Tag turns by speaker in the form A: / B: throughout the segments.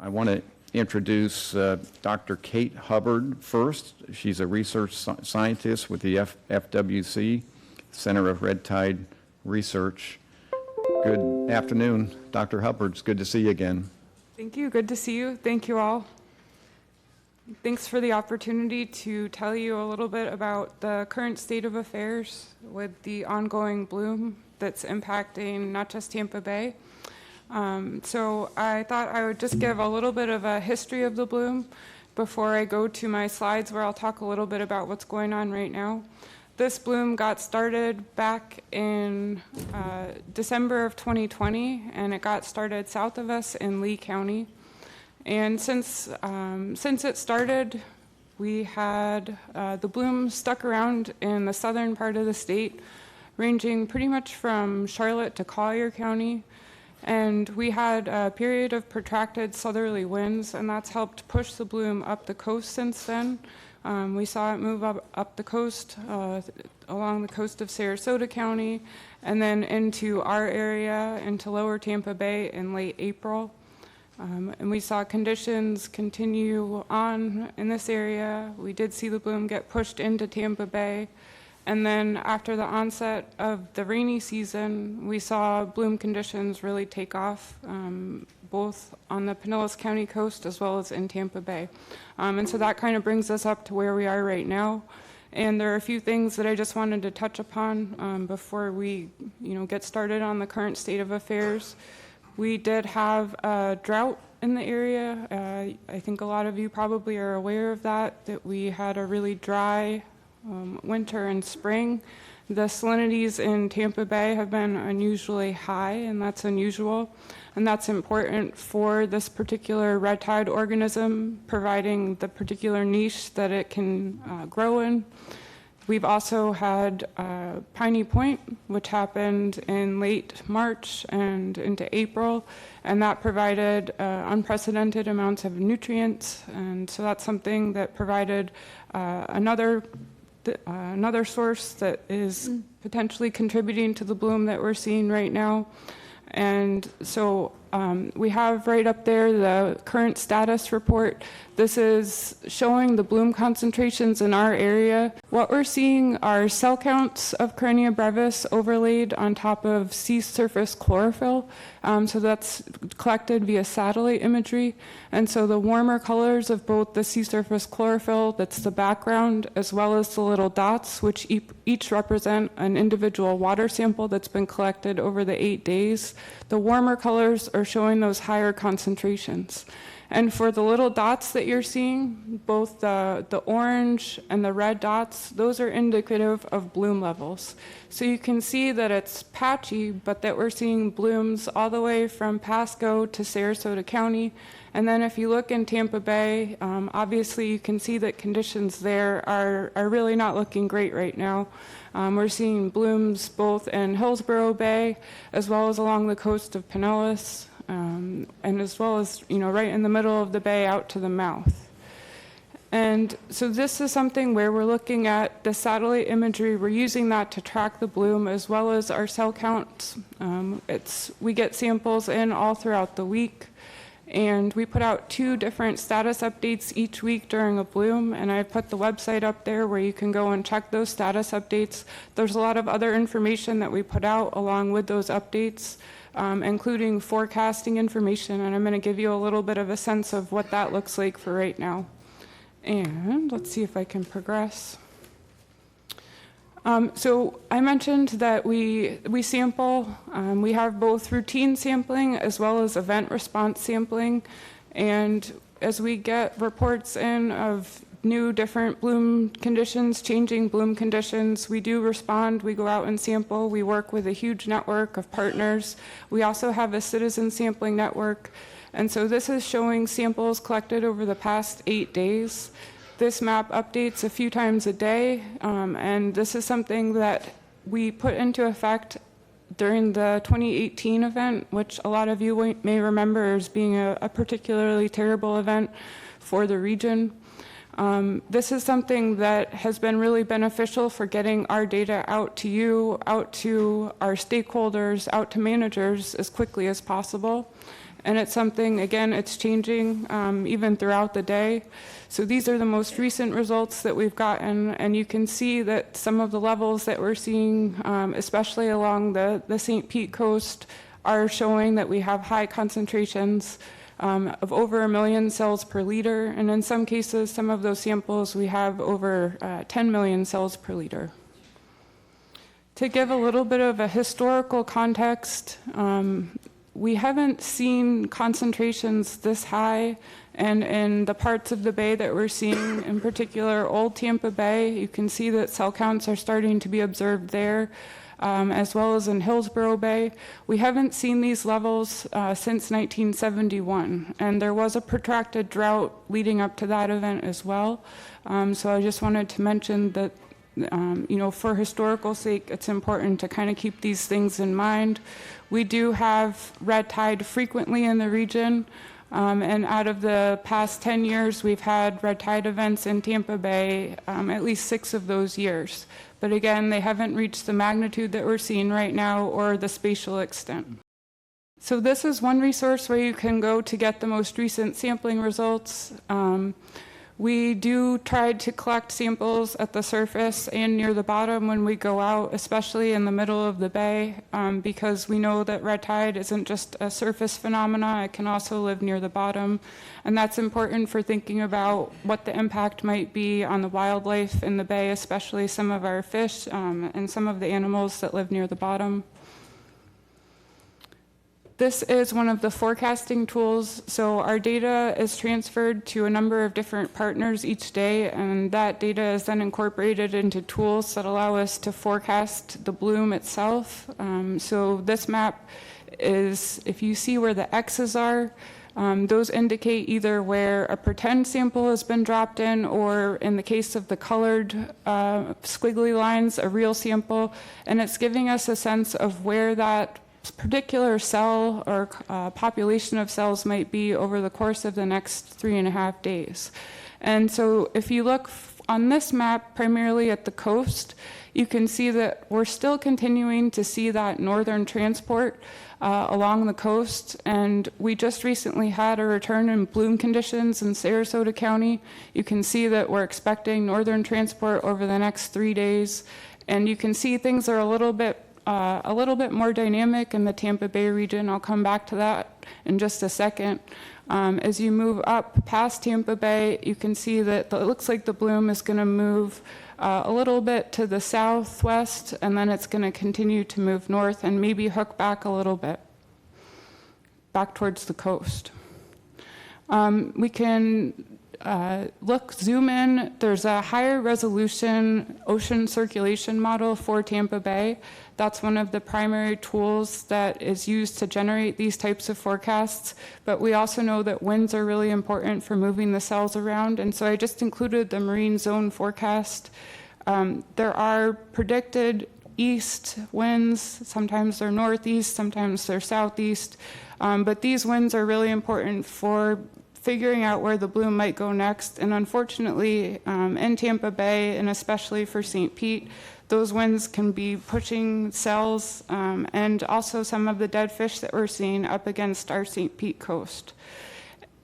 A: I want to introduce Dr. Kate Hubbard first. She's a research scientist with the FWC, Center of Red Tide Research. Good afternoon, Dr. Hubbard. It's good to see you again.
B: Thank you. Good to see you. Thank you all. Thanks for the opportunity to tell you a little bit about the current state of affairs with the ongoing bloom that's impacting not just Tampa Bay. So I thought I would just give a little bit of a history of the bloom before I go to my slides where I'll talk a little bit about what's going on right now. This bloom got started back in December of 2020, and it got started south of us in Lee County. And since it started, we had the bloom stuck around in the southern part of the state, ranging pretty much from Charlotte to Collier County. And we had a period of protracted southerly winds, and that's helped push the bloom up the coast since then. We saw it move up the coast, along the coast of Sarasota County, and then into our area, into lower Tampa Bay in late April. And we saw conditions continue on in this area. We did see the bloom get pushed into Tampa Bay. And then after the onset of the rainy season, we saw bloom conditions really take off, both on the Pinellas County coast as well as in Tampa Bay. And so that kind of brings us up to where we are right now. And there are a few things that I just wanted to touch upon before we get started on the current state of affairs. We did have a drought in the area. I think a lot of you probably are aware of that we had a really dry winter and spring. The salinities in Tampa Bay have been unusually high, and that's unusual. And that's important for this particular red tide organism, providing the particular niche that it can grow in. We've also had Piney Point, which happened in late March and into April, and that provided unprecedented amounts of nutrients. And so that's something that provided another source that is potentially contributing to the bloom that we're seeing right now. And so we have right up there the current status report. This is showing the bloom concentrations in our area. What we're seeing are cell counts of Cornea brevis overlaid on top of sea surface chlorophyll. So that's collected via satellite imagery. And so the warmer colors of both the sea surface chlorophyll, that's the background, as well as the little dots, which each represent an individual water sample that's been collected over the 8 days. The warmer colors are showing those higher concentrations. And for the little dots that you're seeing, both the orange and the red dots, those are indicative of bloom levels. So you can see that it's patchy, but that we're seeing blooms all the way from Pasco to Sarasota County. And then if you look in Tampa Bay, obviously you can see that conditions there are really not looking great right now. We're seeing blooms both in Hillsborough Bay, as well as along the coast of Pinellas, and as well as right in the middle of the bay out to the mouth. And so this is something where we're looking at the satellite imagery. We're using that to track the bloom as well as our cell counts. We get samples in all throughout the week, and we put out 2 different status updates each week during a bloom, and I put the website up there where you can go and check those status updates. There's a lot of other information that we put out along with those updates, including forecasting information, and I'm going to give you a little bit of a sense of what that looks like for right now. And let's see if I can progress. So I mentioned that we sample. We have both routine sampling as well as event response sampling. And as we get reports in of new different bloom conditions, changing bloom conditions, we do respond. We go out and sample. We work with a huge network of partners. We also have a citizen sampling network. And so this is showing samples collected over the past 8 days. This map updates a few times a day, and this is something that we put into effect during the 2018 event, which a lot of you may remember as being a particularly terrible event for the region. This is something that has been really beneficial for getting our data out to you, out to our stakeholders, out to managers as quickly as possible. And it's something, again, it's changing even throughout the day. So these are the most recent results that we've gotten, and you can see that some of the levels that we're seeing, especially along the St. Pete coast, are showing that we have high concentrations of over 1 million cells per liter, and in some cases, some of those samples, we have over 10 million cells per liter. To give a little bit of a historical context, we haven't seen concentrations this high, and in the parts of the bay that we're seeing, in particular Old Tampa Bay, you can see that cell counts are starting to be observed there, as well as in Hillsborough Bay. We haven't seen these levels since 1971, and there was a protracted drought leading up to that event as well. So I just wanted to mention that for historical sake, it's important to kind of keep these things in mind. We do have red tide frequently in the region, and out of the past 10 years, we've had red tide events in Tampa Bay, at least 6 of those years. But again, they haven't reached the magnitude that we're seeing right now or the spatial extent. So this is one resource where you can go to get the most recent sampling results. We do try to collect samples at the surface and near the bottom when we go out, especially in the middle of the bay, because we know that red tide isn't just a surface phenomena, it can also live near the bottom. And that's important for thinking about what the impact might be on the wildlife in the bay, especially some of our fish and some of the animals that live near the bottom. This is one of the forecasting tools. So our data is transferred to a number of different partners each day, and that data is then incorporated into tools that allow us to forecast the bloom itself. So this map is, if you see where the X's are, those indicate either where a pretend sample has been dropped in, or in the case of the colored squiggly lines, a real sample, and it's giving us a sense of where that particular cell or population of cells might be over the course of the next 3.5 days. And so if you look on this map primarily at the coast, you can see that we're still continuing to see that northern transport along the coast, and we just recently had a return in bloom conditions in Sarasota County. You can see that we're expecting northern transport over the next 3 days, and you can see things are a little bit more dynamic in the Tampa Bay region. I'll come back to that in just a second. As you move up past Tampa Bay, you can see that it looks like the bloom is going to move a little bit to the southwest, and then it's going to continue to move north and maybe hook back a little bit, back towards the coast. We can zoom in. There's a higher resolution ocean circulation model for Tampa Bay. That's one of the primary tools that is used to generate these types of forecasts. But we also know that winds are really important for moving the cells around. And so I just included the marine zone forecast. There are predicted east winds. Sometimes they're northeast, sometimes they're southeast. But these winds are really important for figuring out where the bloom might go next. And unfortunately, in Tampa Bay, and especially for St. Pete, those winds can be pushing cells and also some of the dead fish that we're seeing up against our St. Pete coast.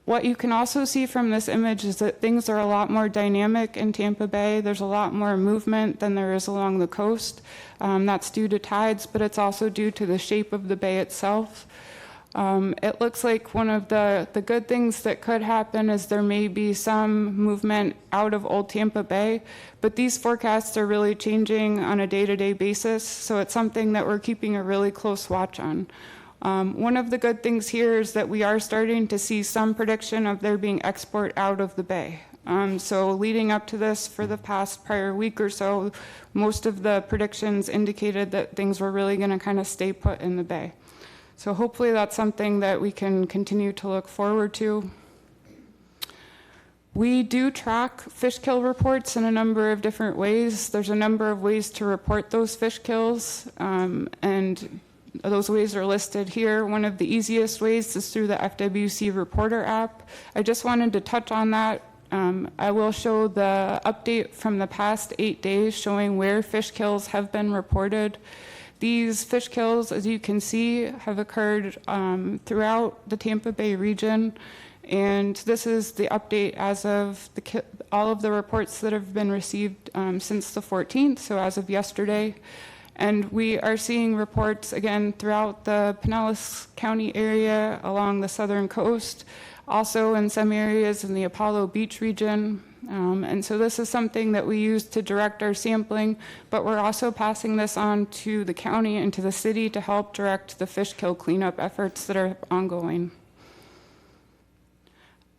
B: What you can also see from this image is that things are a lot more dynamic in Tampa Bay. There's a lot more movement than there is along the coast. That's due to tides, but it's also due to the shape of the bay itself. It looks like one of the good things that could happen is there may be some movement out of Old Tampa Bay, but these forecasts are really changing on a day-to-day basis, so it's something that we're keeping a really close watch on. One of the good things here is that we are starting to see some prediction of there being export out of the bay. So leading up to this, for the past prior week or so, most of the predictions indicated that things were really going to kind of stay put in the bay. So hopefully that's something that we can continue to look forward to. We do track fish kill reports in a number of different ways. There's a number of ways to report those fish kills, and those ways are listed here. One of the easiest ways is through the FWC Reporter app. I just wanted to touch on that. I will show the update from the past 8 days showing where fish kills have been reported. These fish kills, as you can see, have occurred throughout the Tampa Bay region. And this is the update as of all of the reports that have been received since the 14th, so as of yesterday. And we are seeing reports again throughout the Pinellas County area along the southern coast, also in some areas in the Apollo Beach region. And so this is something that we use to direct our sampling, but we're also passing this on to the county and to the city to help direct the fish kill cleanup efforts that are ongoing.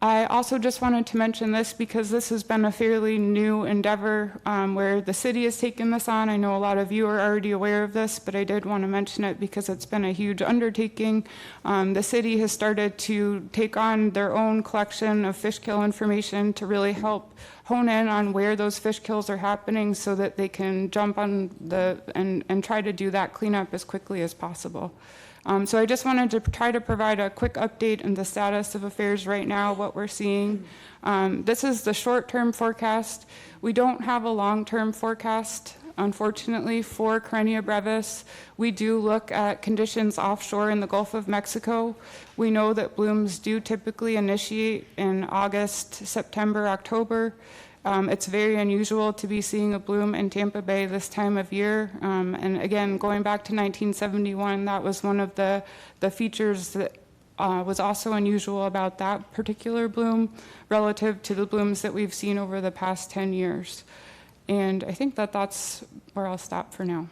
B: I also just wanted to mention this because this has been a fairly new endeavor where the city has taken this on. I know a lot of you are already aware of this, but I did want to mention it because it's been a huge undertaking. The city has started to take on their own collection of fish kill information to really help hone in on where those fish kills are happening so that they can jump on and try to do that cleanup as quickly as possible. So I just wanted to try to provide a quick update on the status of affairs right now, what we're seeing. This is the short-term forecast. We don't have a long-term forecast, unfortunately, for Karenia brevis. We do look at conditions offshore in the Gulf of Mexico. We know that blooms do typically initiate in August, September, October. It's very unusual to be seeing a bloom in Tampa Bay this time of year. And again, going back to 1971, that was one of the features that was also unusual about that particular bloom relative to the blooms that we've seen over the past 10 years. And I think that that's where I'll stop for now.